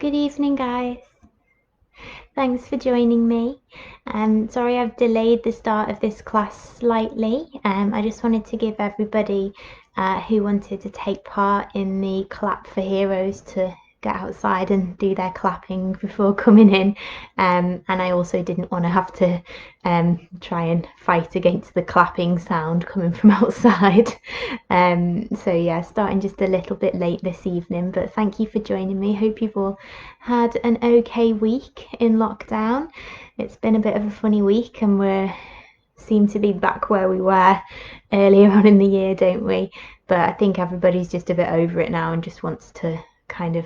Good evening, guys. Thanks for joining me. Sorry I've delayed the start of this class slightly. I just wanted to give everybody who wanted to take part in the Clap for Heroes to get outside and do their clapping before coming in. And I also didn't want to have to try and fight against the clapping sound coming from outside. So yeah, starting just a little bit late this evening, but thank you for joining me. Hope you've all had an okay week in lockdown. It's been a bit of a funny week and we seem to be back where we were earlier on in the year, don't we? But I think everybody's just a bit over it now and just wants to kind of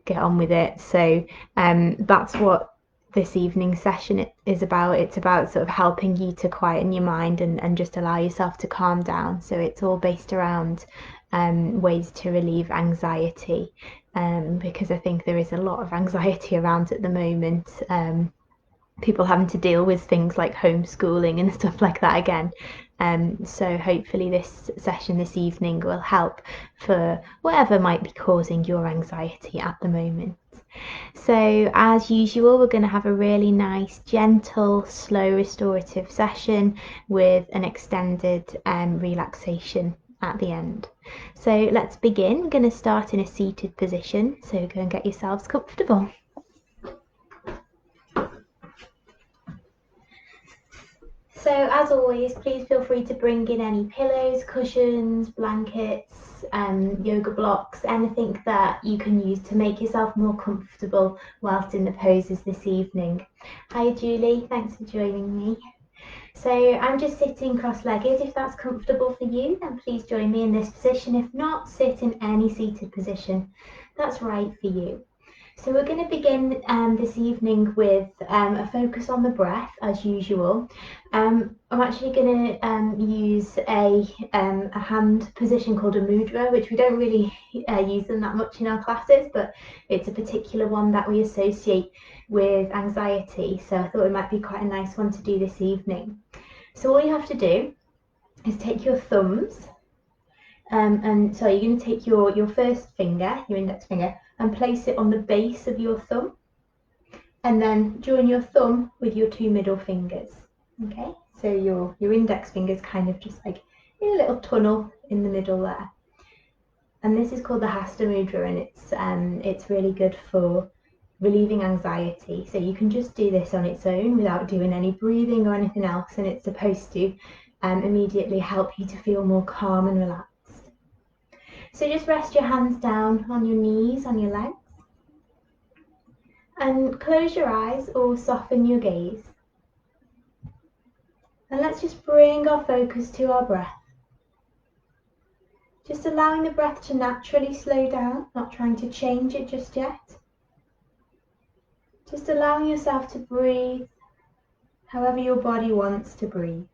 get on with it. So that's what this evening session is about. It's about sort of helping you to quieten your mind and just allow yourself to calm down. So it's all based around ways to relieve anxiety, because I think there is a lot of anxiety around at the moment. People having to deal with things like homeschooling and stuff like that again. So hopefully this session this evening will help for whatever might be causing your anxiety at the moment. So as usual, we're going to have a really nice, gentle, slow restorative session with an extended relaxation at the end. So let's begin. We're going to start in a seated position, so go and get yourselves comfortable. So as always, please feel free to bring in any pillows, cushions, blankets, yoga blocks, anything that you can use to make yourself more comfortable whilst in the poses this evening. Hi Julie, thanks for joining me. So I'm just sitting cross-legged. If that's comfortable for you, then please join me in this position. If not, sit in any seated position that's right for you. So we're going to begin this evening with a focus on the breath, as usual. I'm actually going to use a hand position called a mudra, which we don't really use them that much in our classes, but it's a particular one that we associate with anxiety. So I thought it might be quite a nice one to do this evening. So all you have to do is take your thumbs, and so you're going to take your first finger, your index finger, and place it on the base of your thumb, and then join your thumb with your two middle fingers. Okay, so your index finger is kind of just like in a little tunnel in the middle there. And this is called the Hasta Mudra, and it's really good for relieving anxiety. So you can just do this on its own without doing any breathing or anything else, and it's supposed to immediately help you to feel more calm and relaxed. So just rest your hands down on your knees, on your legs, and close your eyes or soften your gaze. And let's just bring our focus to our breath. Just allowing the breath to naturally slow down, not trying to change it just yet. Just allowing yourself to breathe however your body wants to breathe.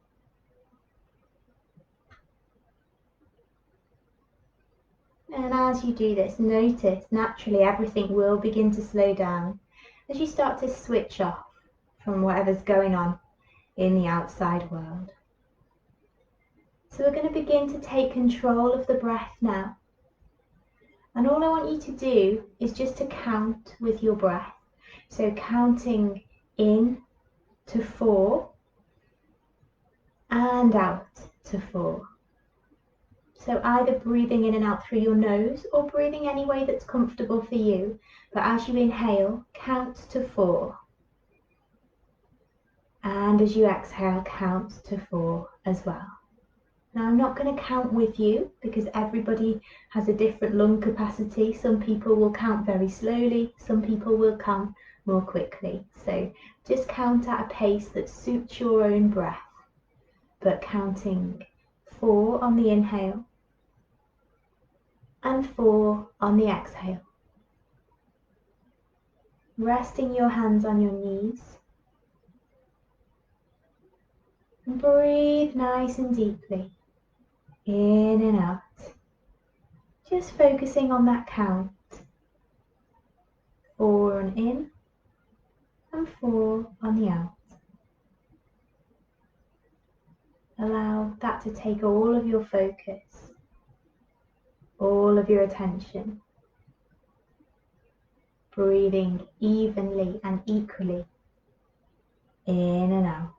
And as you do this, notice naturally everything will begin to slow down as you start to switch off from whatever's going on in the outside world. So we're going to begin to take control of the breath now. And all I want you to do is just to count with your breath. So counting in to 4 and out to 4. So either breathing in and out through your nose or breathing any way that's comfortable for you. But as you inhale, count to 4. And as you exhale, count to 4 as well. Now I'm not going to count with you because everybody has a different lung capacity. Some people will count very slowly, some people will count more quickly. So just count at a pace that suits your own breath, but counting 4 on the inhale and 4 on the exhale. Resting your hands on your knees. And breathe nice and deeply, in and out. Just focusing on that count. 4 on in and 4 on the out. Allow that to take all of your focus, all of your attention. breathing evenly and equally in and out.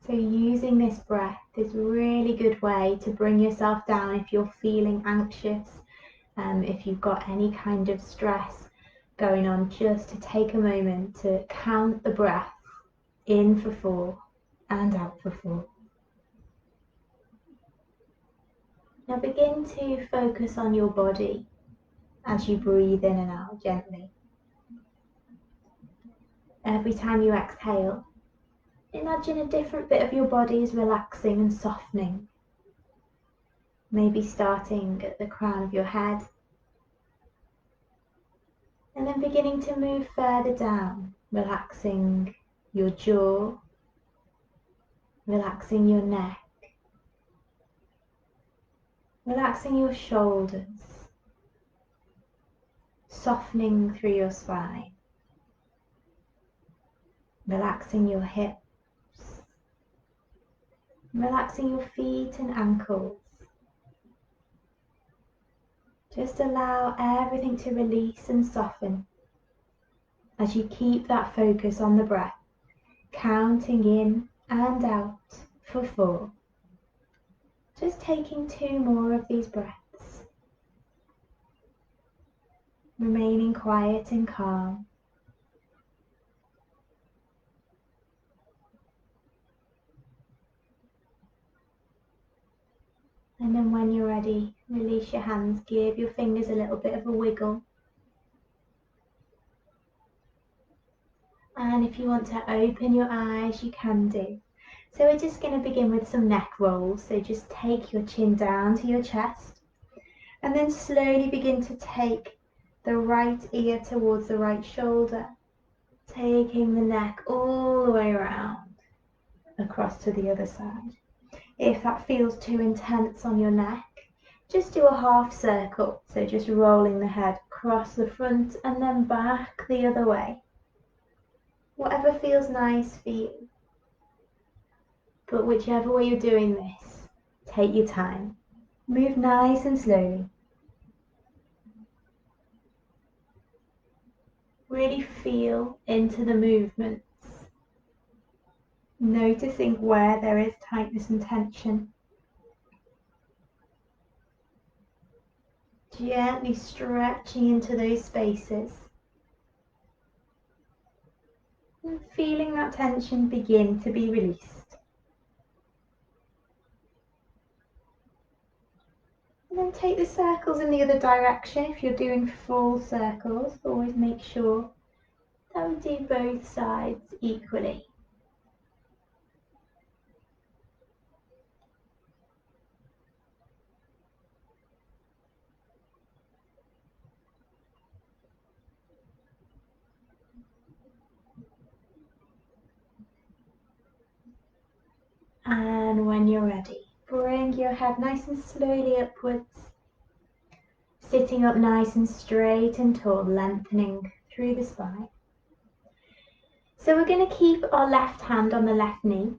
So using this breath is a really good way to bring yourself down if you're feeling anxious, if you've got any kind of stress going on, just to take a moment to count the breath in for 4 and out for 4. Now begin to focus on your body as you breathe in and out gently. Every time you exhale, imagine a different bit of your body is relaxing and softening. Maybe starting at the crown of your head and then beginning to move further down, relaxing your jaw, relaxing your neck, relaxing your shoulders, softening through your spine, relaxing your hips, relaxing your feet and ankles. Just allow everything to release and soften as you keep that focus on the breath, counting in and out for 4. Just taking 2 more of these breaths, remaining quiet and calm. And then when you're ready, release your hands, give your fingers a little bit of a wiggle. And if you want to open your eyes, you can do. So we're just going to begin with some neck rolls. So just take your chin down to your chest and then slowly begin to take the right ear towards the right shoulder, taking the neck all the way around across to the other side. If that feels too intense on your neck, just do a half circle. So just rolling the head across the front and then back the other way. Whatever feels nice for you. But whichever way you're doing this, take your time. Move nice and slowly. Really feel into the movements, noticing where there is tightness and tension. Gently stretching into those spaces. And feeling that tension begin to be released. And then take the circles in the other direction. If you're doing full circles, always make sure that we do both sides equally. And when you're ready, bring your head nice and slowly upwards, sitting up nice and straight and tall, lengthening through the spine. So we're going to keep our left hand on the left knee.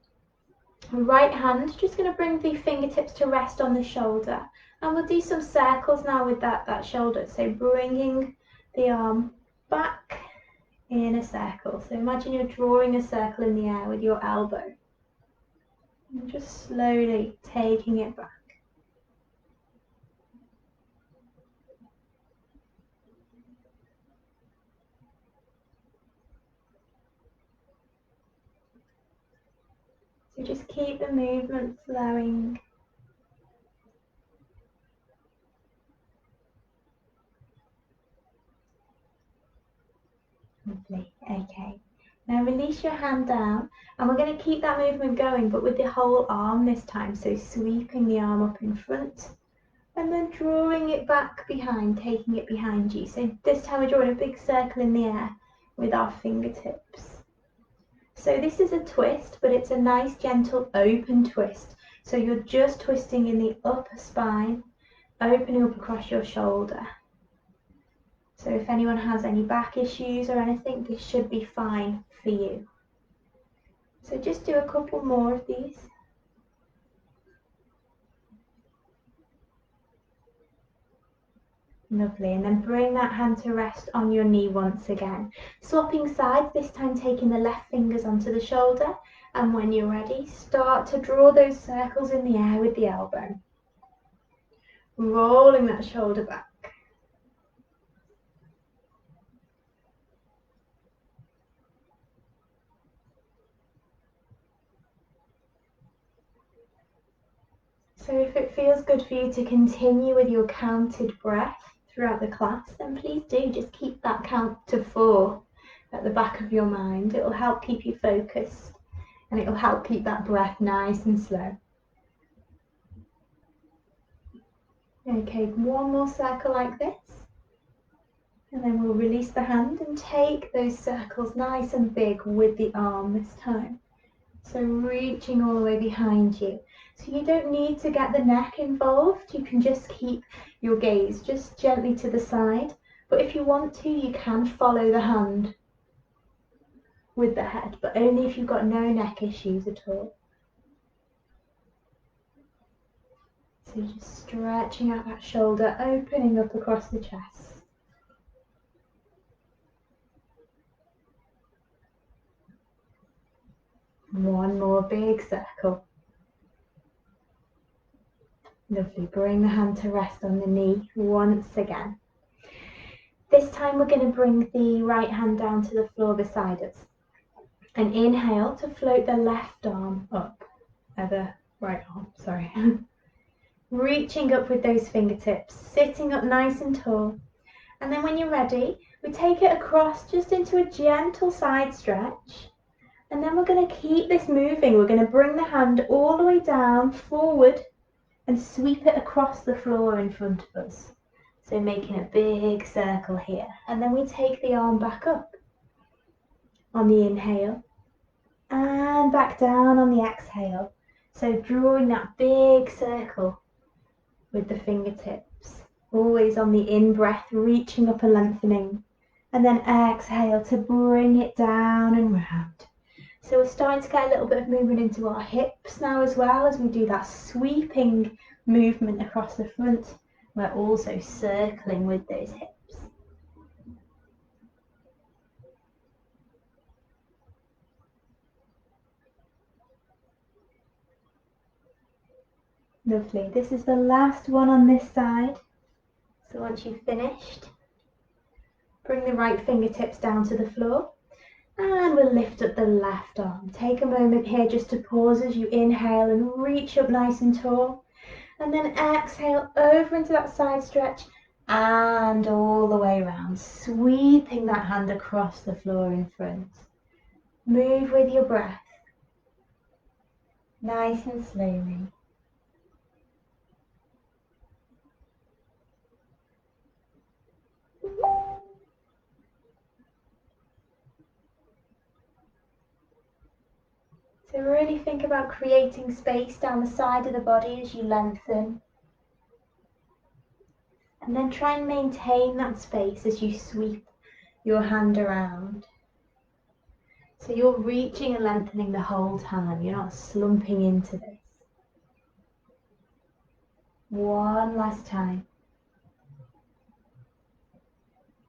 Right hand, just going to bring the fingertips to rest on the shoulder. And we'll do some circles now with that shoulder. So bringing the arm back in a circle. So imagine you're drawing a circle in the air with your elbow. And just slowly taking it back. So just keep the movement flowing. Lovely. Okay. Now release your hand down, and we're going to keep that movement going, but with the whole arm this time. So sweeping the arm up in front and then drawing it back behind, taking it behind you. So this time we're drawing a big circle in the air with our fingertips. So this is a twist, but it's a nice gentle open twist. So you're just twisting in the upper spine, opening up across your shoulder. So if anyone has any back issues or anything, this should be fine for you. So just do a couple more of these. Lovely, and then bring that hand to rest on your knee once again. Swapping sides, this time taking the left fingers onto the shoulder, and when you're ready, start to draw those circles in the air with the elbow. Rolling that shoulder back. So if it feels good for you to continue with your counted breath throughout the class, then please do just keep that count to 4 at the back of your mind. It will help keep you focused and it will help keep that breath nice and slow. Okay, one more circle like this. And then we'll release the hand and take those circles nice and big with the arm this time. So reaching all the way behind you. So you don't need to get the neck involved. You can just keep your gaze just gently to the side. But if you want to, you can follow the hand with the head, but only if you've got no neck issues at all. So just stretching out that shoulder, opening up across the chest. One more big circle. Lovely. Bring the hand to rest on the knee once again. This time we're going to bring the right hand down to the floor beside us. And inhale to float the left arm up. The right arm, sorry. Reaching up with those fingertips, sitting up nice and tall. And then when you're ready, we take it across just into a gentle side stretch. And then we're going to keep this moving. We're going to bring the hand all the way down, forward, and sweep it across the floor in front of us. So making a big circle here. And then we take the arm back up on the inhale and back down on the exhale. So drawing that big circle with the fingertips. Always on the in-breath, reaching up and lengthening. And then exhale to bring it down and round. So we're starting to get a little bit of movement into our hips now as well as we do that sweeping movement across the front. We're also circling with those hips. Lovely. This is the last one on this side. So once you've finished, bring the right fingertips down to the floor. And we'll lift up the left arm. Take a moment here just to pause as you inhale and reach up nice and tall. And then exhale over into that side stretch and all the way around, sweeping that hand across the floor in front. Move with your breath, nice and slowly. So really think about creating space down the side of the body as you lengthen. And then try and maintain that space as you sweep your hand around. So you're reaching and lengthening the whole time. You're not slumping into this. One last time.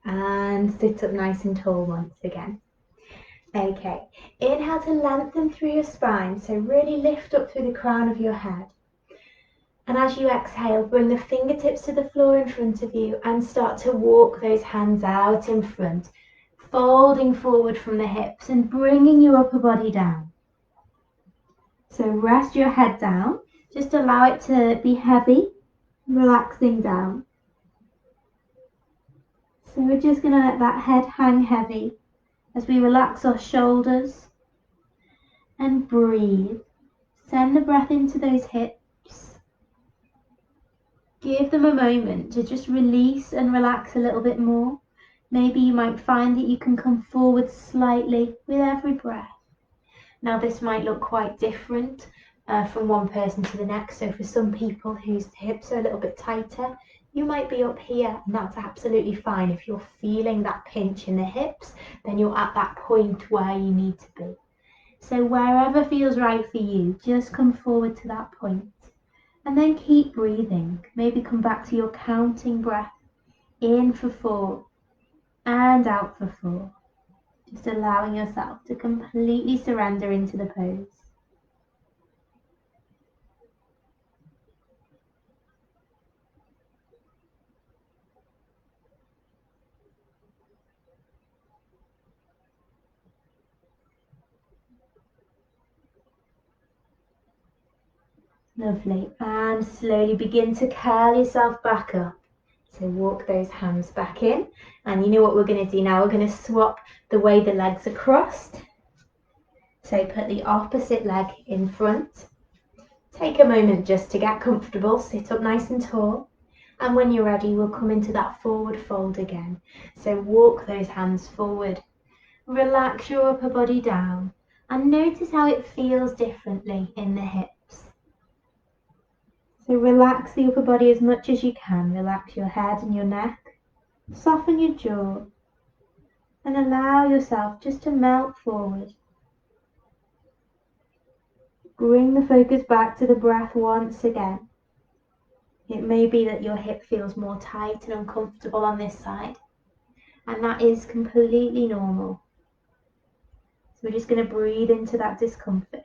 And sit up nice and tall once again. Okay, inhale to lengthen through your spine. So really lift up through the crown of your head. And as you exhale, bring the fingertips to the floor in front of you and start to walk those hands out in front, folding forward from the hips and bringing your upper body down. So rest your head down, just allow it to be heavy, relaxing down. So we're just going to let that head hang heavy as we relax our shoulders and breathe. Send the breath into those hips. Give them a moment to just release and relax a little bit more. Maybe you might find that you can come forward slightly with every breath. Now this might look quite different from one person to the next. So for some people whose hips are a little bit tighter, you might be up here, and that's absolutely fine. If you're feeling that pinch in the hips, then you're at that point where you need to be. So wherever feels right for you, just come forward to that point. And then keep breathing. Maybe come back to your counting breath In for 4 and out for 4. Just allowing yourself to completely surrender into the pose. Lovely. And slowly begin to curl yourself back up. So walk those hands back in. And you know what we're going to do now? We're going to swap the way the legs are crossed. So put the opposite leg in front. Take a moment just to get comfortable. Sit up nice and tall. And when you're ready, we'll come into that forward fold again. So walk those hands forward. Relax your upper body down. And notice how it feels differently in the hips. So relax the upper body as much as you can. Relax your head and your neck. Soften your jaw. And allow yourself just to melt forward. Bring the focus back to the breath once again. It may be that your hip feels more tight and uncomfortable on this side. And that is completely normal. So we're just going to breathe into that discomfort.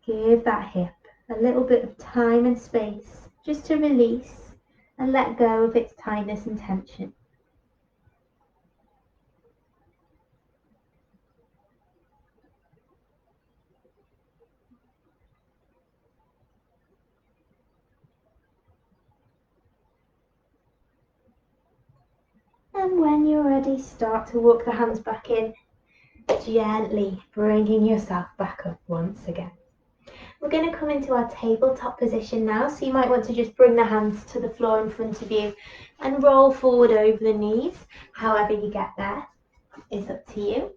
Give that hip a little bit of time and space just to release and let go of its tightness and tension. And when you're ready, start to walk the hands back in, gently bringing yourself back up once again. We're going to come into our tabletop position now, so you might want to just bring the hands to the floor in front of you and roll forward over the knees. However you get there is up to you.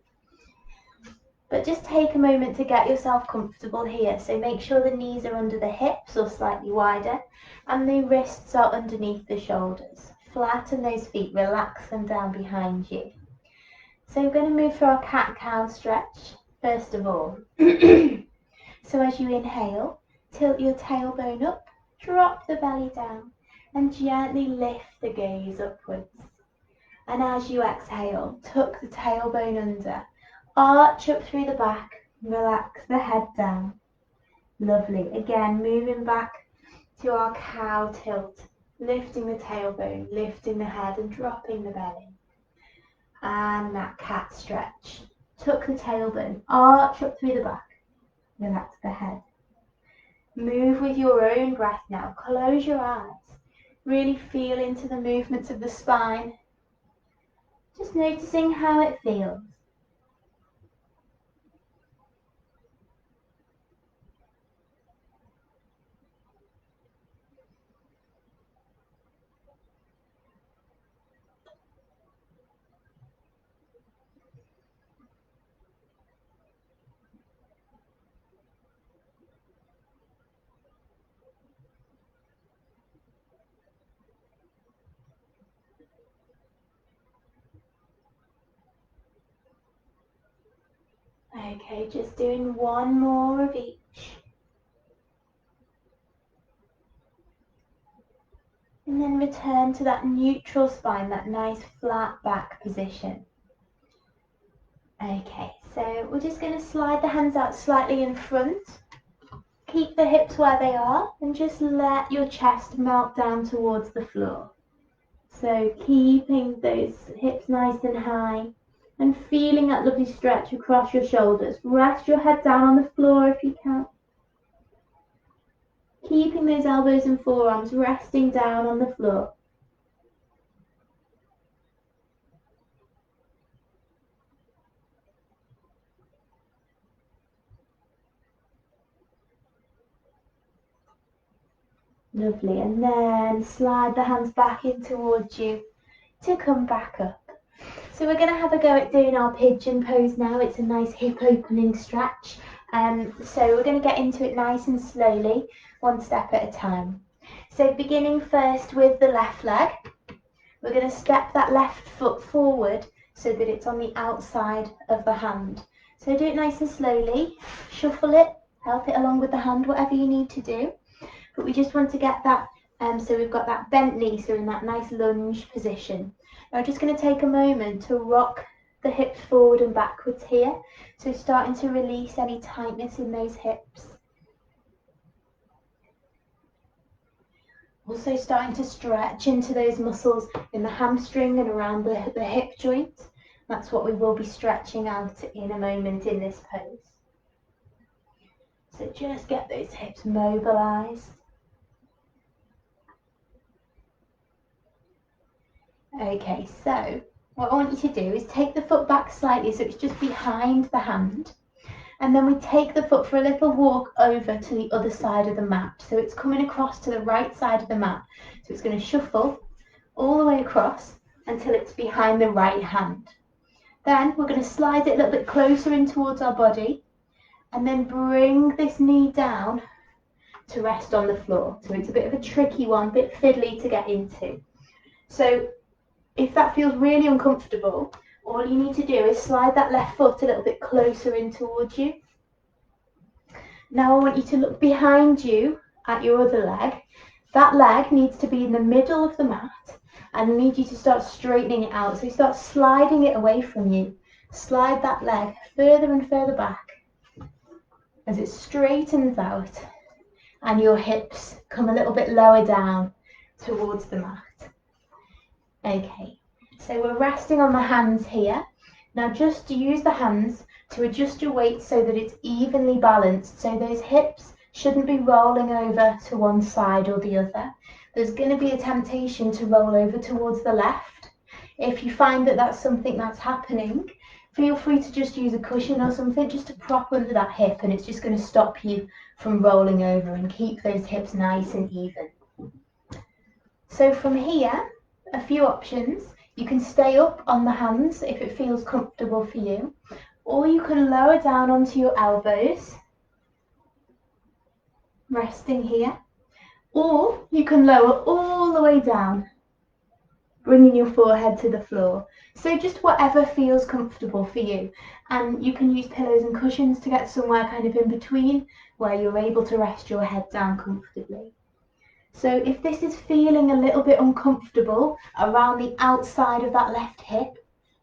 But just take a moment to get yourself comfortable here. So make sure the knees are under the hips or slightly wider, and the wrists are underneath the shoulders. Flatten those feet, relax them down behind you. So we're going to move for our cat-cow stretch first of all. So as you inhale, tilt your tailbone up, drop the belly down, and gently lift the gaze upwards. And as you exhale, tuck the tailbone under, arch up through the back, relax the head down. Lovely. Again, moving back to our cow tilt, lifting the tailbone, lifting the head and dropping the belly. And that cat stretch. Tuck the tailbone, arch up through the back, relax the head. Move with your own breath now. Close your eyes. Really feel into the movements of the spine. Just noticing how it feels. Okay, just doing one more of each. And then return to that neutral spine, that nice flat back position. Okay, so we're just going to slide the hands out slightly in front. Keep the hips where they are and just let your chest melt down towards the floor. So keeping those hips nice and high and feeling that lovely stretch across your shoulders. Rest your head down on the floor if you can. Keeping those elbows and forearms resting down on the floor. Lovely. And then slide the hands back in towards you to come back up. So we're going to have a go at doing our pigeon pose now. It's a nice hip opening stretch. So we're going to get into it nice and slowly, one step at a time. So beginning first with the left leg, we're going to step that left foot forward so that it's on the outside of the hand. So do it nice and slowly, shuffle it, help it along with the hand, whatever you need to do. But we just want to get that So we've got that bent knee, so in that nice lunge position. Now I'm just going to take a moment to rock the hips forward and backwards here. So starting to release any tightness in those hips. Also starting to stretch into those muscles in the hamstring and around the hip joint. That's what we will be stretching out in a moment in this pose. So just get those hips mobilized. Okay, so what I want you to do is take the foot back slightly so it's just behind the hand. And then we take the foot for a little walk over to the other side of the mat. So it's coming across to the right side of the mat. So it's going to shuffle all the way across until it's behind the right hand. Then we're going to slide it a little bit closer in towards our body and then bring this knee down to rest on the floor. So it's a bit of a tricky one, a bit fiddly to get into. So if that feels really uncomfortable, all you need to do is slide that left foot a little bit closer in towards you. Now I want you to look behind you at your other leg. That leg needs to be in the middle of the mat and I need you to start straightening it out. So you start sliding it away from you. Slide that leg further and further back as it straightens out and your hips come a little bit lower down towards the mat. Okay, so we're resting on the hands here. Now just use the hands to adjust your weight so that it's evenly balanced. So those hips shouldn't be rolling over to one side or the other. There's going to be a temptation to roll over towards the left. If you find that that's something that's happening, feel free to just use a cushion or something just to prop under that hip, and it's just going to stop you from rolling over and keep those hips nice and even. So from here, a few options. You can stay up on the hands if it feels comfortable for you, or you can lower down onto your elbows, resting here, or you can lower all the way down, bringing your forehead to the floor. So just whatever feels comfortable for you. And you can use pillows and cushions to get somewhere kind of in between where you're able to rest your head down comfortably. So if this is feeling a little bit uncomfortable around the outside of that left hip,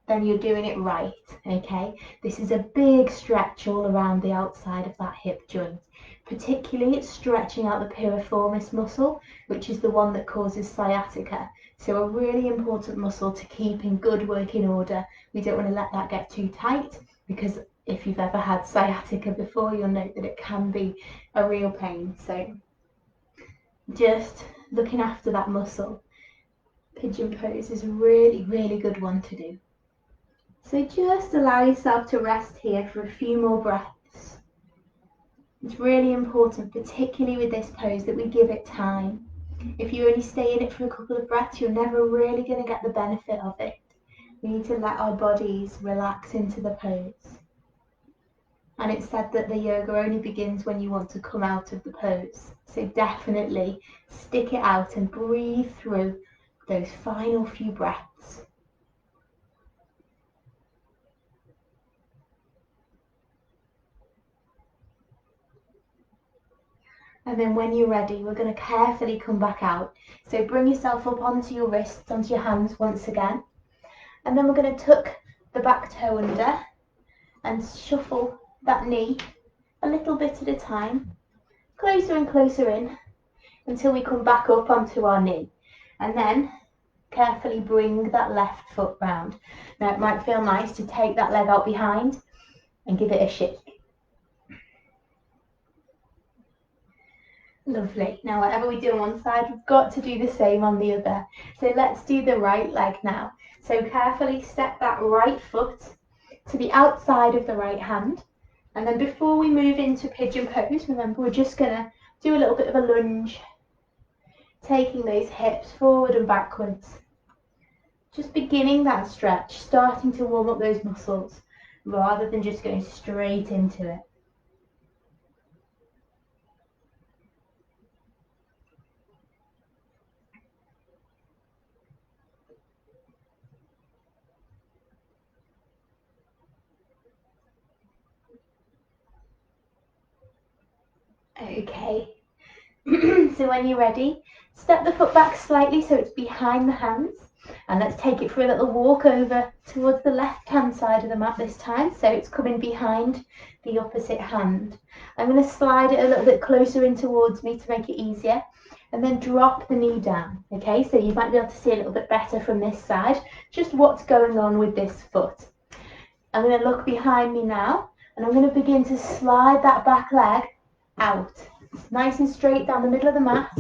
then you're doing it right, okay? This is a big stretch all around the outside of that hip joint. Particularly, it's stretching out the piriformis muscle, which is the one that causes sciatica. So a really important muscle to keep in good working order. We don't want to let that get too tight, because if you've ever had sciatica before, you'll note that it can be a real pain. So just looking after that muscle. Pigeon pose is a really, really good one to do. So just allow yourself to rest here for a few more breaths. It's really important, particularly with this pose, that we give it time. If you only stay in it for a couple of breaths, you're never really going to get the benefit of it. We need to let our bodies relax into the pose. And it's said that the yoga only begins when you want to come out of the pose. So definitely stick it out and breathe through those final few breaths. And then when you're ready, we're going to carefully come back out. So bring yourself up onto your wrists, onto your hands once again. And then we're going to tuck the back toe under and shuffle that knee a little bit at a time, closer and closer in until we come back up onto our knee. And then carefully bring that left foot round. Now it might feel nice to take that leg out behind and give it a shake. Lovely. Now whatever we do on one side, we've got to do the same on the other. So let's do the right leg now. So carefully step that right foot to the outside of the right hand. And then before we move into pigeon pose, remember we're just going to do a little bit of a lunge, taking those hips forward and backwards. Just beginning that stretch, starting to warm up those muscles rather than just going straight into it. Okay, so when you're ready, Step the foot back slightly so it's behind the hands. And let's take it for a little walk over towards the left-hand side of the mat this time. So it's coming behind the opposite hand. I'm going to slide it a little bit closer in towards me to make it easier. And then drop the knee down. Okay, so you might be able to see a little bit better from this side, just what's going on with this foot. I'm going to look behind me now, and I'm going to begin to slide that back leg out. Nice and straight down the middle of the mat.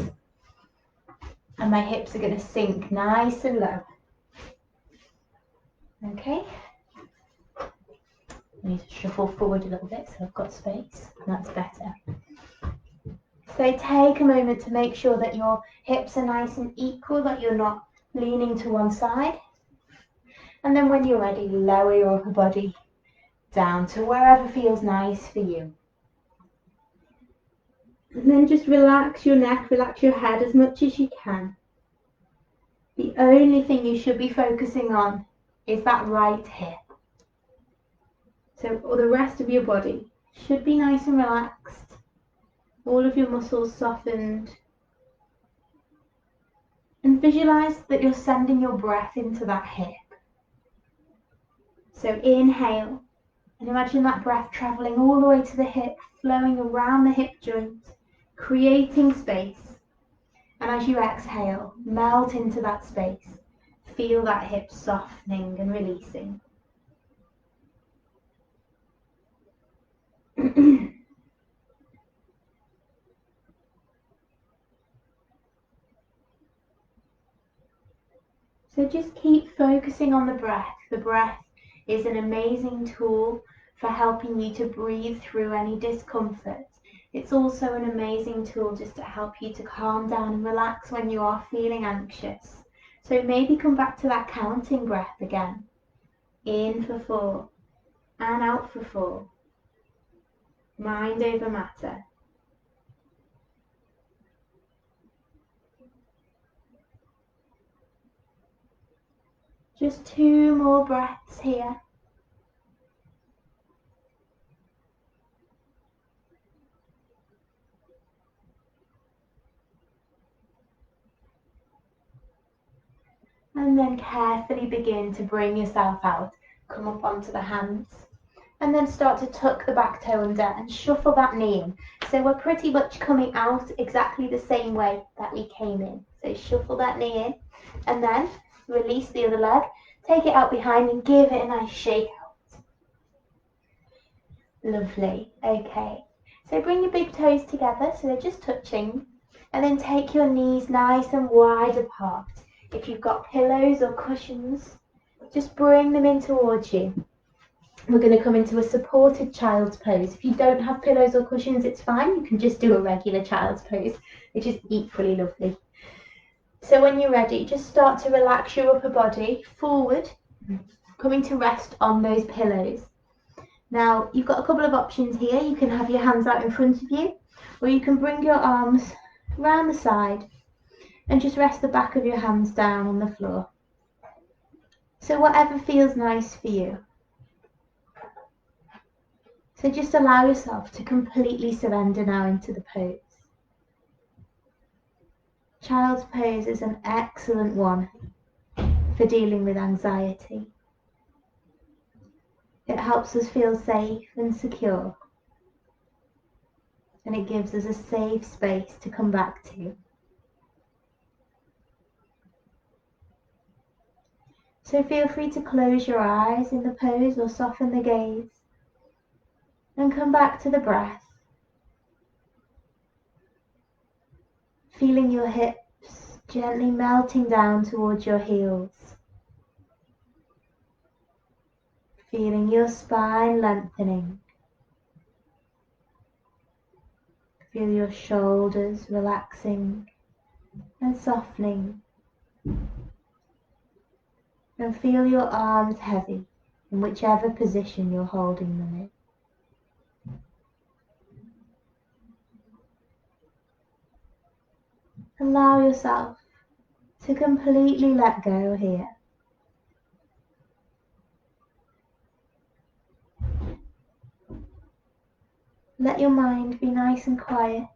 And my hips are going to sink nice and low. Okay. I need to shuffle forward a little bit so I've got space. That's better. So take a moment to make sure that your hips are nice and equal, that you're not leaning to one side. And then when you're ready, lower your upper body down to wherever feels nice for you. And then just relax your neck, relax your head as much as you can. The only thing you should be focusing on is that right hip. So all the rest of your body should be nice and relaxed. All of your muscles softened. And visualize that you're sending your breath into that hip. So inhale, and imagine that breath traveling all the way to the hip, flowing around the hip joint, creating space. And as you exhale, melt into that space. Feel that hip softening and releasing. So just keep focusing on the breath. The breath is an amazing tool for helping you to breathe through any discomfort. It's also an amazing tool just to help you to calm down and relax when you are feeling anxious. So maybe come back to that counting breath again. In for 4 and out for 4. Mind over matter. Just 2 more breaths here. And then carefully begin to bring yourself out. Come up onto the hands. And then start to tuck the back toe under and shuffle that knee in. So we're pretty much coming out exactly the same way that we came in. So shuffle that knee in. And then release the other leg. Take it out behind and give it a nice shake out. Lovely. Okay. So bring your big toes together so they're just touching. And then take your knees nice and wide apart. If you've got pillows or cushions, just bring them in towards you. We're going to come into a supported child's pose. If you don't have pillows or cushions, it's fine. You can just do a regular child's pose, which is equally lovely. So when you're ready, just start to relax your upper body forward, coming to rest on those pillows. Now, you've got a couple of options here. You can have your hands out in front of you, or you can bring your arms around the side and just rest the back of your hands down on the floor. So whatever feels nice for you. So just allow yourself to completely surrender now into the pose. Child's pose is an excellent one for dealing with anxiety. It helps us feel safe and secure, and it gives us a safe space to come back to. So feel free to close your eyes in the pose or soften the gaze and come back to the breath. Feeling your hips gently melting down towards your heels. Feeling your spine lengthening. Feel your shoulders relaxing and softening. And feel your arms heavy in whichever position you're holding them in. Allow yourself to completely let go here. Let your mind be nice and quiet.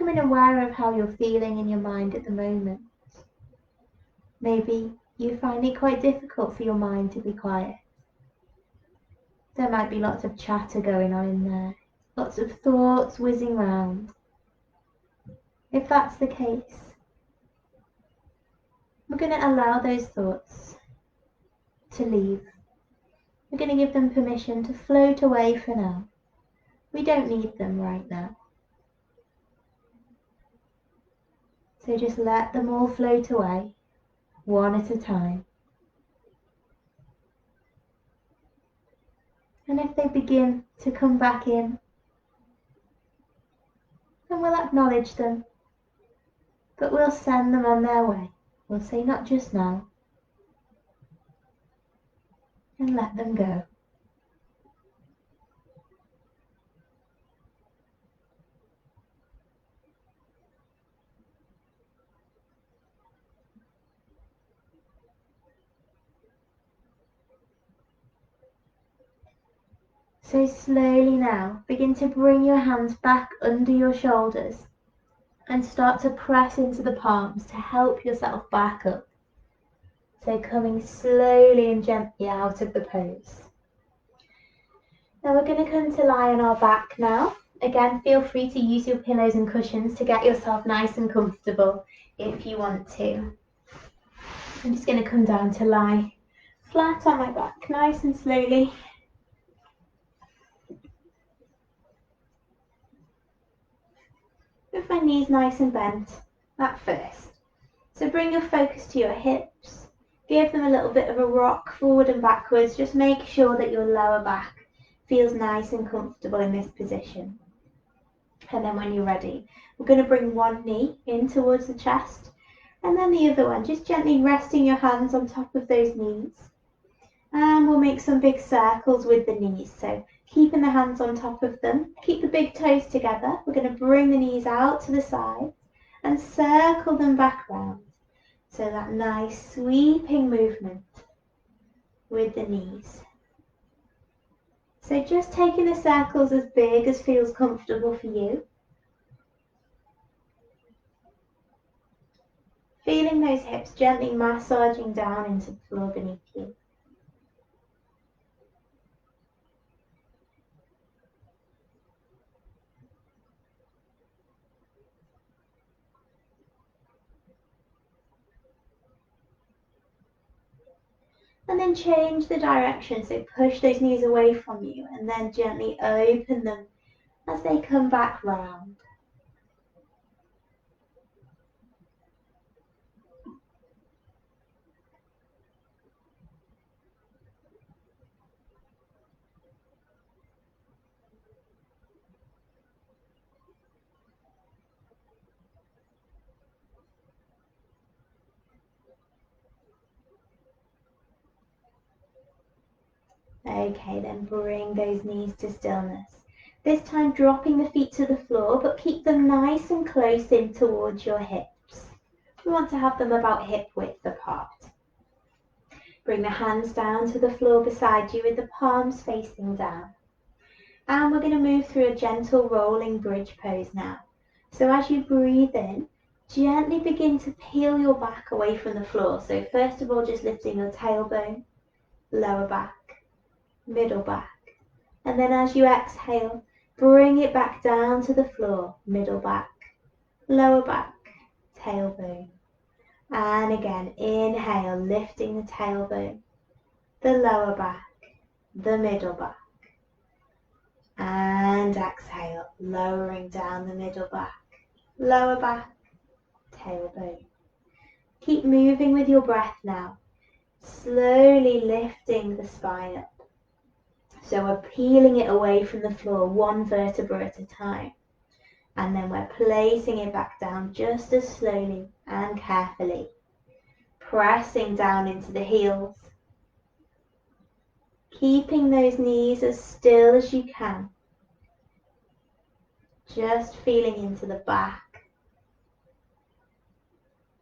becoming aware of how you're feeling in your mind at the moment. Maybe you find it quite difficult for your mind to be quiet. There might be lots of chatter going on in there, lots of thoughts whizzing round. If that's the case, we're going to allow those thoughts to leave. We're going to give them permission to float away for now. We don't need them right now. So just let them all float away, one at a time. And if they begin to come back in, then we'll acknowledge them, but we'll send them on their way. We'll say not just now, and let them go. So slowly now, begin to bring your hands back under your shoulders and start to press into the palms to help yourself back up. So coming slowly and gently out of the pose. Now we're going to come to lie on our back now. Again, feel free to use your pillows and cushions to get yourself nice and comfortable if you want to. I'm just going to come down to lie flat on my back, nice and slowly. With my knees nice and bent at first. So bring your focus to your hips. Give them a little bit of a rock forward and backwards. Just make sure that your lower back feels nice and comfortable in this position. And then when you're ready, we're going to bring one knee in towards the chest and then the other one, just gently resting your hands on top of those knees. And we'll make some big circles with the knees. So keeping the hands on top of them, keep the big toes together. We're going to bring the knees out to the side and circle them back round. So that nice sweeping movement with the knees. So just taking the circles as big as feels comfortable for you. Feeling those hips gently massaging down into the floor beneath you. And then change the direction, so push those knees away from you and then gently open them as they come back round. Okay, then bring those knees to stillness. This time dropping the feet to the floor, but keep them nice and close in towards your hips. We want to have them about hip width apart. Bring the hands down to the floor beside you with the palms facing down. And we're going to move through a gentle rolling bridge pose now. So as you breathe in, gently begin to peel your back away from the floor. So first of all, just lifting your tailbone, lower back, middle back. And then as you exhale, bring it back down to the floor, middle back, lower back, tailbone. And again, inhale, lifting the tailbone, the lower back, the middle back. And exhale, lowering down the middle back, lower back, tailbone. Keep moving with your breath now, slowly lifting the spine up. So we're peeling it away from the floor, one vertebra at a time. And then we're placing it back down just as slowly and carefully, pressing down into the heels. Keeping those knees as still as you can. Just feeling into the back.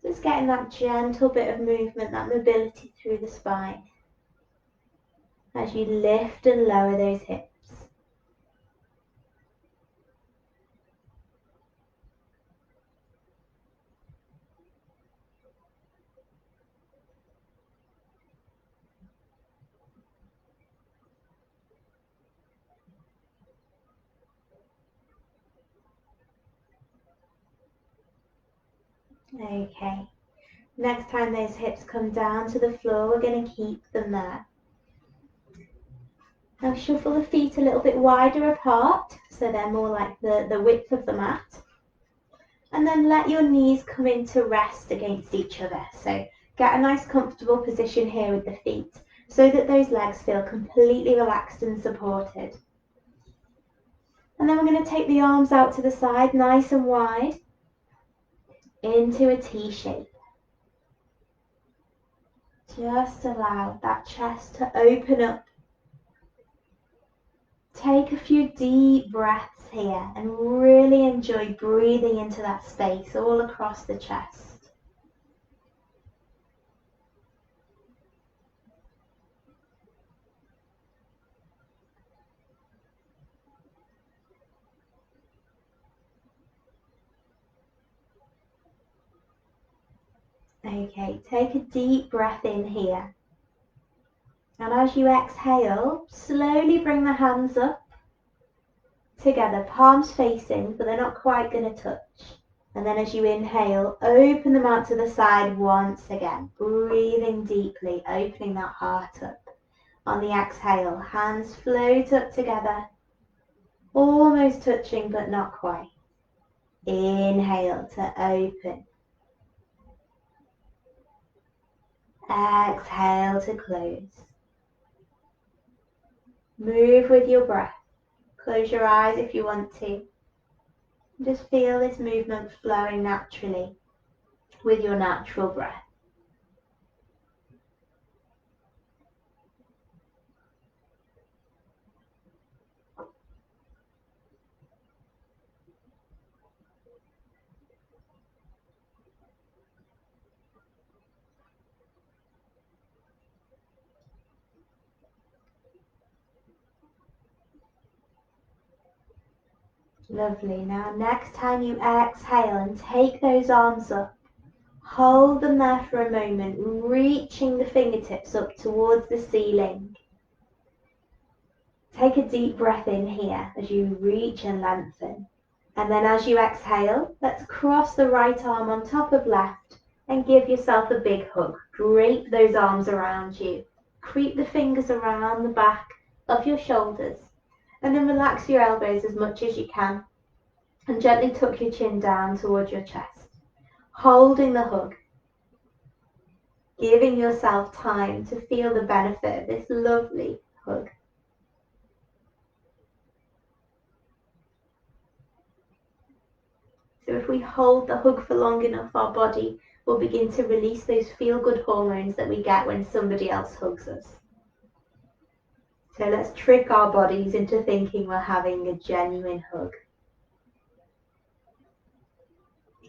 Just getting that gentle bit of movement, that mobility through the spine. As you lift and lower those hips. Okay. Next time those hips come down to the floor, we're going to keep them there. Now shuffle the feet a little bit wider apart, so they're more like the width of the mat. And then let your knees come into rest against each other. So get a nice comfortable position here with the feet so that those legs feel completely relaxed and supported. And then we're going to take the arms out to the side, nice and wide, into a T shape. Just allow that chest to open up. Take a few deep breaths here and really enjoy breathing into that space all across the chest. Okay, take a deep breath in here. And as you exhale, slowly bring the hands up together, palms facing, but they're not quite going to touch. And then as you inhale, open them out to the side once again, breathing deeply, opening that heart up. On the exhale, hands float up together, almost touching but not quite. Inhale to open. Exhale to close. Move with your breath. Close your eyes if you want to. Just feel this movement flowing naturally with your natural breath. Lovely. Now next time you exhale and take those arms up, hold them there for a moment, reaching the fingertips up towards the ceiling. Take a deep breath in here as you reach and lengthen. And then as you exhale, let's cross the right arm on top of left and give yourself a big hug. Drape those arms around you. Creep the fingers around the back of your shoulders. And then relax your elbows as much as you can. And gently tuck your chin down towards your chest. Holding the hug. Giving yourself time to feel the benefit of this lovely hug. So if we hold the hug for long enough, our body will begin to release those feel-good hormones that we get when somebody else hugs us. So let's trick our bodies into thinking we're having a genuine hug.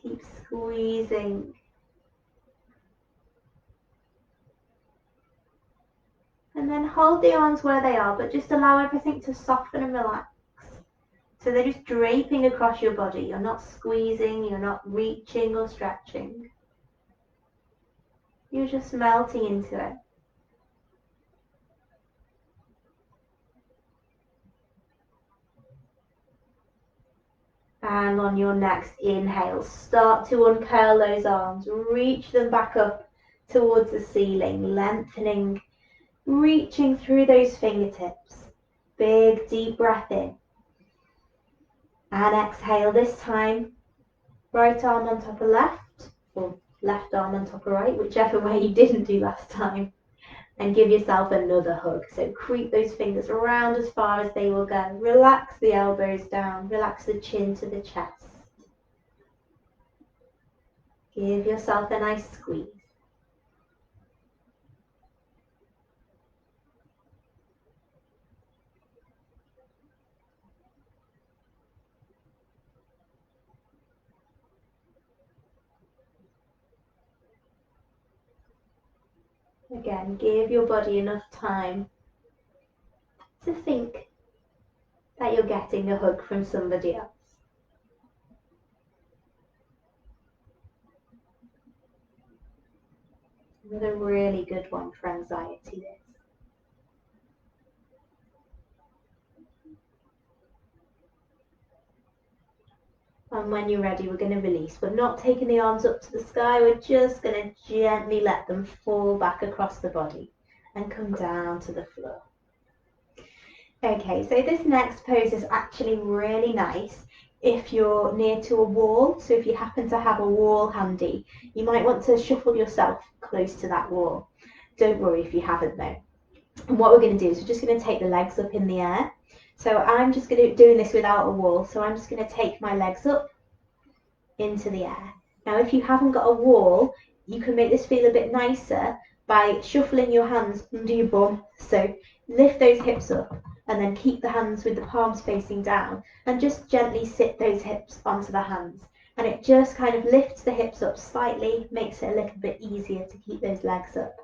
Keep squeezing. And then hold the arms where they are, but just allow everything to soften and relax. So they're just draping across your body. You're not squeezing, you're not reaching or stretching. You're just melting into it. And on your next inhale, start to uncurl those arms. Reach them back up towards the ceiling, lengthening, reaching through those fingertips. Big deep breath in. And exhale this time. Right arm on top of left, or left arm on top of right, whichever way you didn't do last time. And give yourself another hug. So creep those fingers around as far as they will go. Relax the elbows down. Relax the chin to the chest. Give yourself a nice squeeze. Again, give your body enough time to think that you're getting a hug from somebody else. Another really good one for anxiety, this. And when you're ready, we're going to release. We're not taking the arms up to the sky. We're just going to gently let them fall back across the body and come down to the floor. Okay, so this next pose is actually really nice if you're near to a wall. So if you happen to have a wall handy, you might want to shuffle yourself close to that wall. Don't worry if you haven't though. And what we're going to do is we're just going to take the legs up in the air. So I'm just going to doing this without a wall. So I'm just going to take my legs up into the air. Now if you haven't got a wall, you can make this feel a bit nicer by shuffling your hands under your bum. So lift those hips up and then keep the hands with the palms facing down and just gently sit those hips onto the hands. And it just kind of lifts the hips up slightly, makes it a little bit easier to keep those legs up.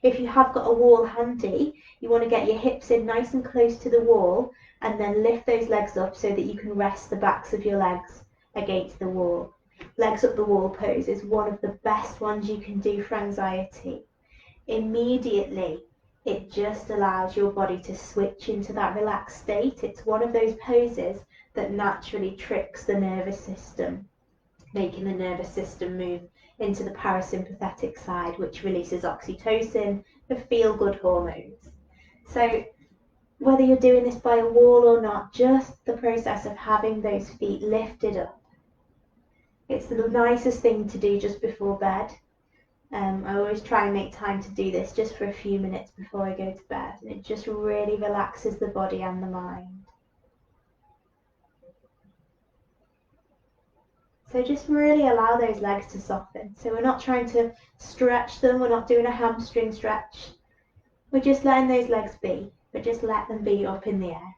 If you have got a wall handy, you want to get your hips in nice and close to the wall and then lift those legs up so that you can rest the backs of your legs against the wall. Legs up the wall pose is one of the best ones you can do for anxiety. Immediately, it just allows your body to switch into that relaxed state. It's one of those poses that naturally tricks the nervous system, making the nervous system move into the parasympathetic side, which releases oxytocin, the feel-good hormones. So whether you're doing this by a wall or not, just the process of having those feet lifted up. It's the nicest thing to do just before bed. I always try and make time to do this just for a few minutes before I go to bed, and it just really relaxes the body and the mind. So just really allow those legs to soften. So we're not trying to stretch them, we're not doing a hamstring stretch. We're just letting those legs be, but just let them be up in the air.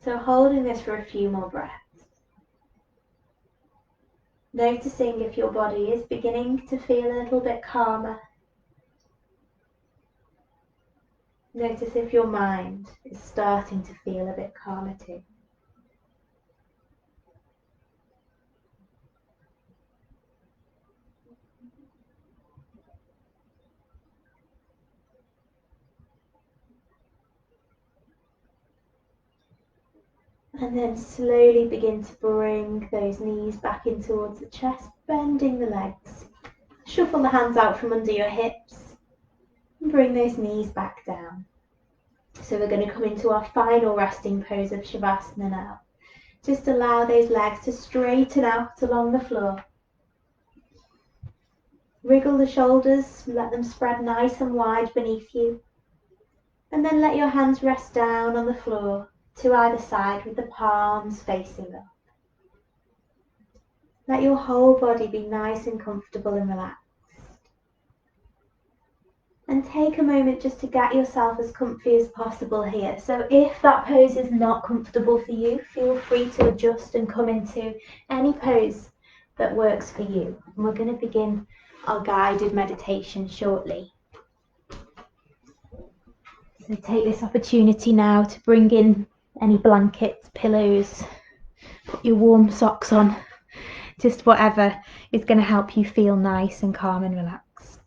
So holding this for a few more breaths. Noticing if your body is beginning to feel a little bit calmer. Notice if your mind is starting to feel a bit calmer too. And then slowly begin to bring those knees back in towards the chest, bending the legs. Shuffle the hands out from under your hips and bring those knees back down. So we're going to come into our final resting pose of Shavasana now. Just allow those legs to straighten out along the floor. Wriggle the shoulders, let them spread nice and wide beneath you. And then let your hands rest down on the floor to either side with the palms facing up. Let your whole body be nice and comfortable and relaxed. And take a moment just to get yourself as comfy as possible here. So if that pose is not comfortable for you, feel free to adjust and come into any pose that works for you. And we're going to begin our guided meditation shortly. So take this opportunity now to bring in any blankets, pillows, put your warm socks on, just whatever is going to help you feel nice and calm and relaxed.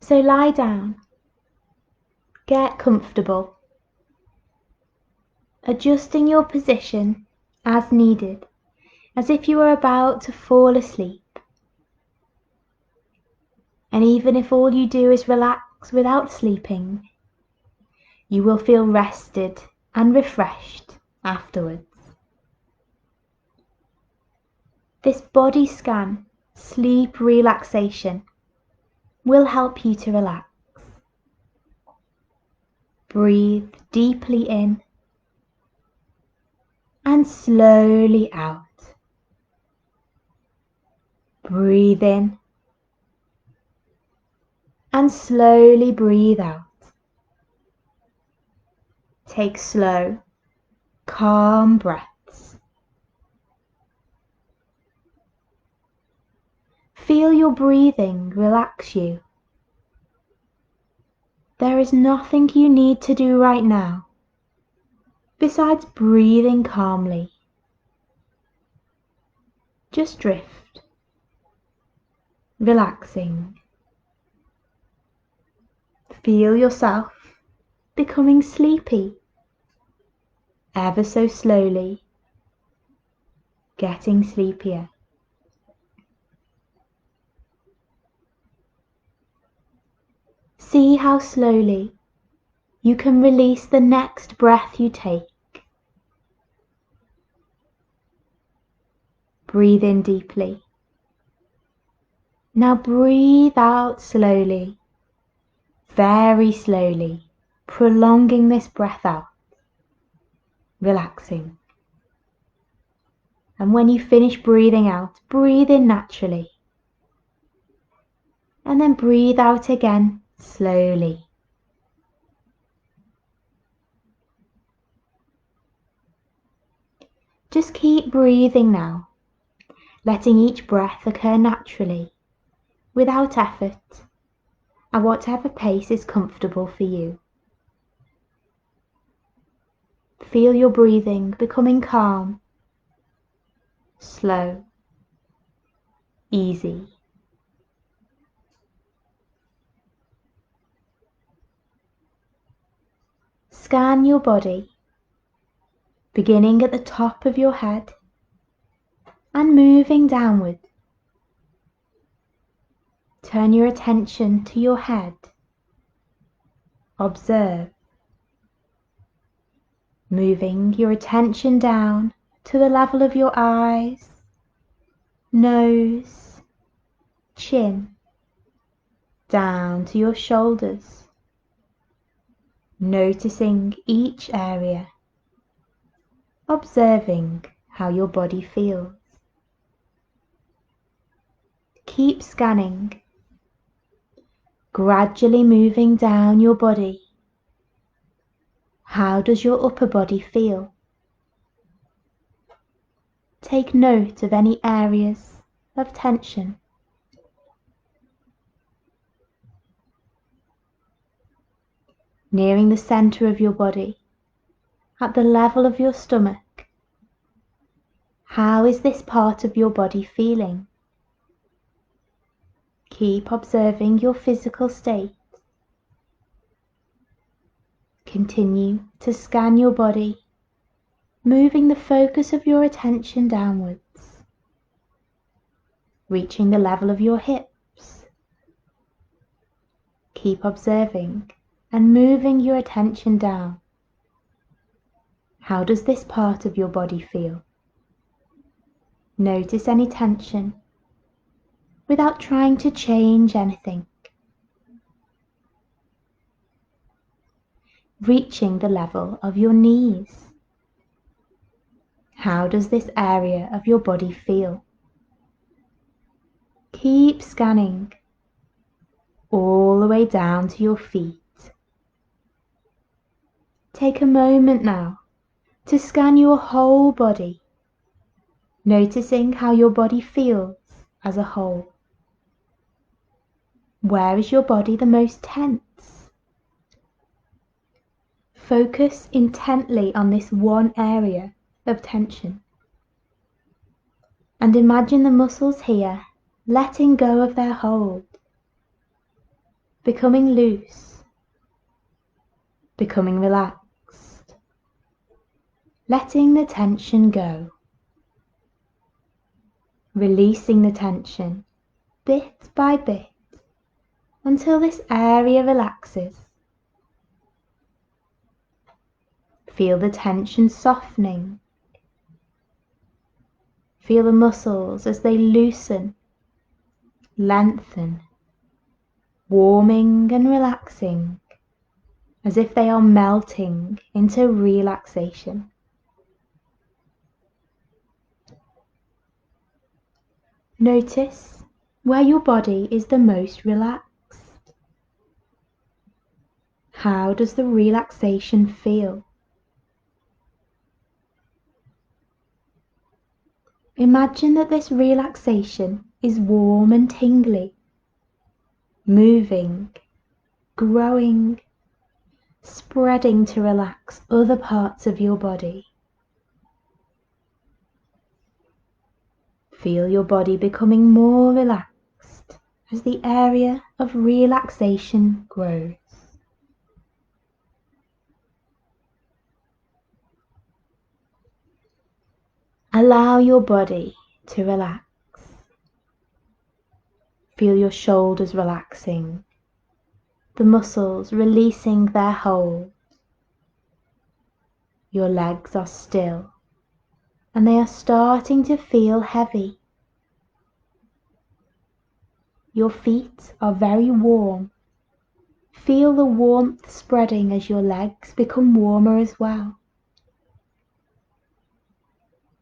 So lie down, get comfortable, adjusting your position as needed, as if you were about to fall asleep. And even if all you do is relax without sleeping, you will feel rested and refreshed afterwards. This body scan, sleep relaxation, will help you to relax. Breathe deeply in and slowly out. Breathe in and slowly breathe out. Take slow, calm breaths. Feel your breathing relax you. There is nothing you need to do right now besides breathing calmly. Just drift, relaxing. Feel yourself becoming sleepy, ever so slowly, getting sleepier. See how slowly you can release the next breath you take. Breathe in deeply. Now breathe out slowly, very slowly, prolonging this breath out, relaxing. And when you finish breathing out, breathe in naturally. And then breathe out again, slowly. Just keep breathing now, letting each breath occur naturally, without effort, at whatever pace is comfortable for you. Feel your breathing becoming calm, slow, easy. Scan your body, beginning at the top of your head and moving downward. Turn your attention to your head. Observe. Moving your attention down to the level of your eyes, nose, chin, down to your shoulders. Noticing each area. Observing how your body feels. Keep scanning, gradually moving down your body. How does your upper body feel? Take note of any areas of tension. Nearing the center of your body, at the level of your stomach. How is this part of your body feeling? Keep observing your physical state. Continue to scan your body, moving the focus of your attention downwards, reaching the level of your hips. Keep observing and moving your attention down. How does this part of your body feel? Notice any tension without trying to change anything. Reaching the level of your knees. How does this area of your body feel? Keep scanning all the way down to your feet. Take a moment now to scan your whole body, noticing how your body feels as a whole. Where is your body the most tense? Focus intently on this one area of tension. And imagine the muscles here letting go of their hold, becoming loose, becoming relaxed, letting the tension go, releasing the tension bit by bit until this area relaxes. Feel the tension softening. Feel the muscles as they loosen, lengthen, warming and relaxing, as if they are melting into relaxation. Notice where your body is the most relaxed. How does the relaxation feel? Imagine that this relaxation is warm and tingly, moving, growing, spreading to relax other parts of your body. Feel your body becoming more relaxed as the area of relaxation grows. Allow your body to relax. Feel your shoulders relaxing, the muscles releasing their hold. Your legs are still and they are starting to feel heavy. Your feet are very warm. Feel the warmth spreading as your legs become warmer as well.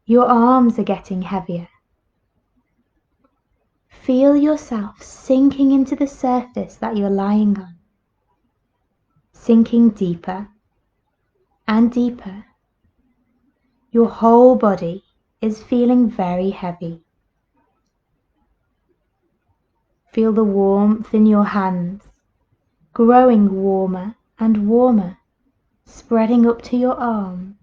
Your arms are getting heavier. Feel yourself sinking into the surface that you're lying on, sinking deeper and deeper. Your whole body is feeling very heavy. Feel the warmth in your hands, growing warmer and warmer, spreading up to your arms.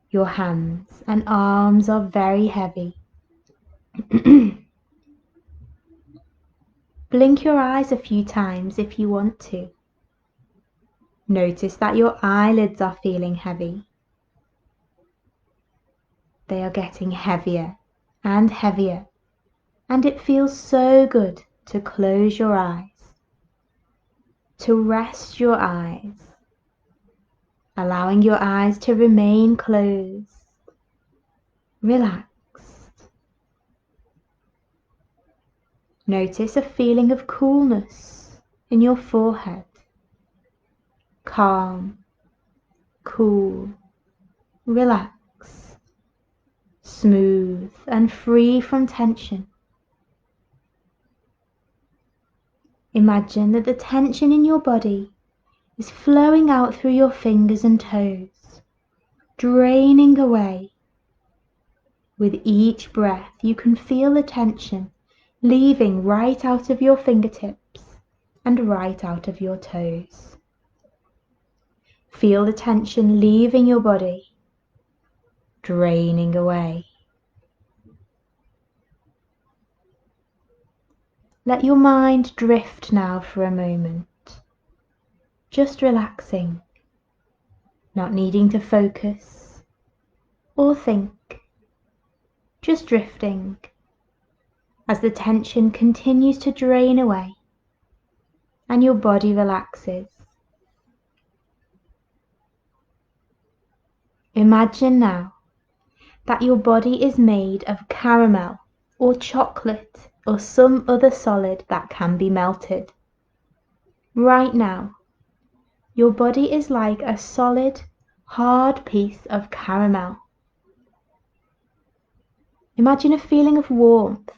Your hands and arms are very heavy. Blink your eyes a few times if you want to. Notice that your eyelids are feeling heavy. They are getting heavier and heavier, and it feels so good to close your eyes, to rest your eyes, allowing your eyes to remain closed, relaxed. Notice a feeling of coolness in your forehead, calm, cool, relaxed, smooth and free from tension. Imagine that the tension in your body is flowing out through your fingers and toes, draining away. With each breath, you can feel the tension leaving right out of your fingertips and right out of your toes. Feel the tension leaving your body, draining away. Let your mind drift now for a moment, just relaxing, not needing to focus or think, just drifting as the tension continues to drain away and your body relaxes. Imagine now that your body is made of caramel or chocolate or some other solid that can be melted. Right now, your body is like a solid, hard piece of caramel. Imagine a feeling of warmth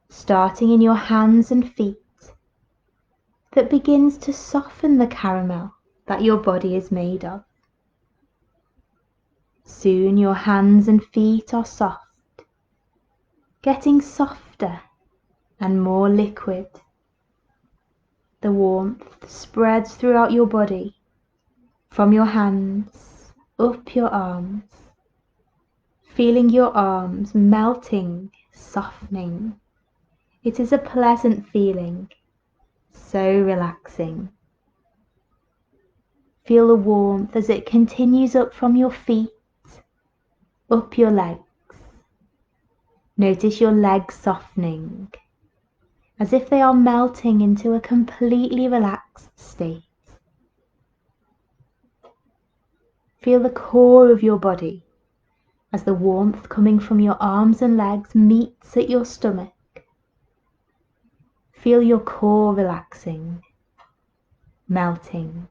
starting in your hands and feet that begins to soften the caramel that your body is made of. Soon your hands and feet are soft, getting softer and more liquid. The warmth spreads throughout your body, from your hands up your arms, feeling your arms melting, softening. It is a pleasant feeling, so relaxing. Feel the warmth as it continues up from your feet, up your legs. Notice your legs softening, as if they are melting into a completely relaxed state. Feel the core of your body as the warmth coming from your arms and legs meets at your stomach. Feel your core relaxing, melting.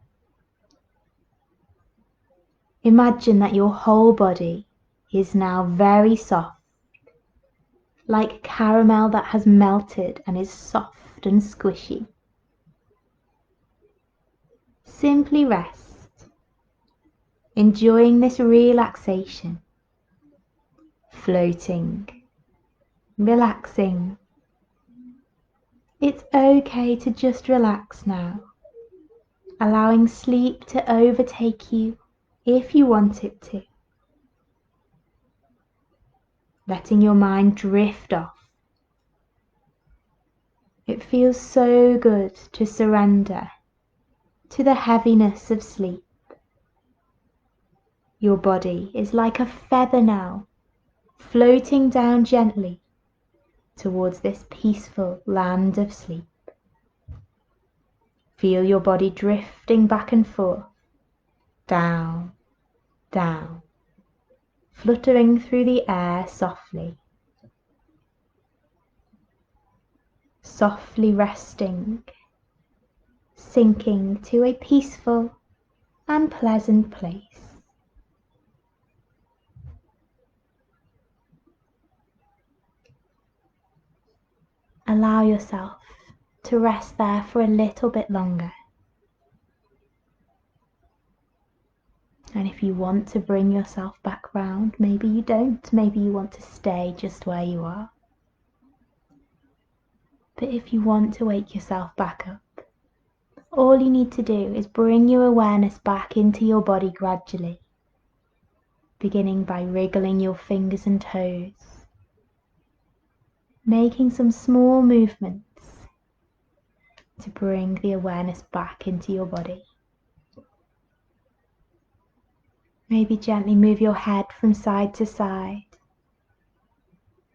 Imagine that your whole body is now very soft, like caramel that has melted and is soft and squishy. Simply rest, enjoying this relaxation, floating, relaxing. It's okay to just relax now, allowing sleep to overtake you if you want it to. letting your mind drift off. It feels so good to surrender to the heaviness of sleep. Your body is like a feather now, floating down gently towards this peaceful land of sleep. Feel your body drifting back and forth, down, down, fluttering through the air softly. Softly resting, sinking to a peaceful and pleasant place. Allow yourself to rest there for a little bit longer. And if you want to bring yourself back round, maybe you don't, maybe you want to stay just where you are. But if you want to wake yourself back up, all you need to do is bring your awareness back into your body gradually, beginning by wriggling your fingers and toes, making some small movements to bring the awareness back into your body. Maybe gently move your head from side to side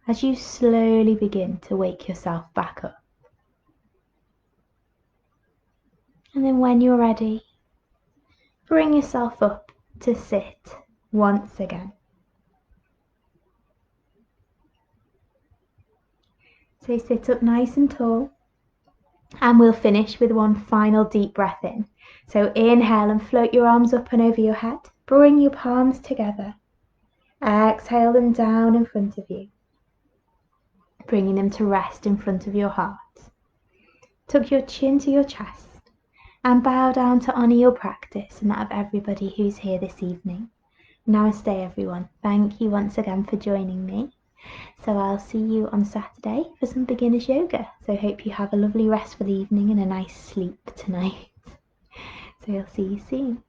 as you slowly begin to wake yourself back up. And then when you're ready, bring yourself up to sit once again. So sit up nice and tall, and we'll finish with one final deep breath in. So inhale and float your arms up and over your head. Bring your palms together. Exhale them down in front of you, bringing them to rest in front of your heart. Tuck your chin to your chest and bow down to honour your practice and that of everybody who's here this evening. Namaste everyone. Thank you once again for joining me. So I'll see you on Saturday for some beginners yoga. So hope you have a lovely restful evening and a nice sleep tonight. So I'll see you soon.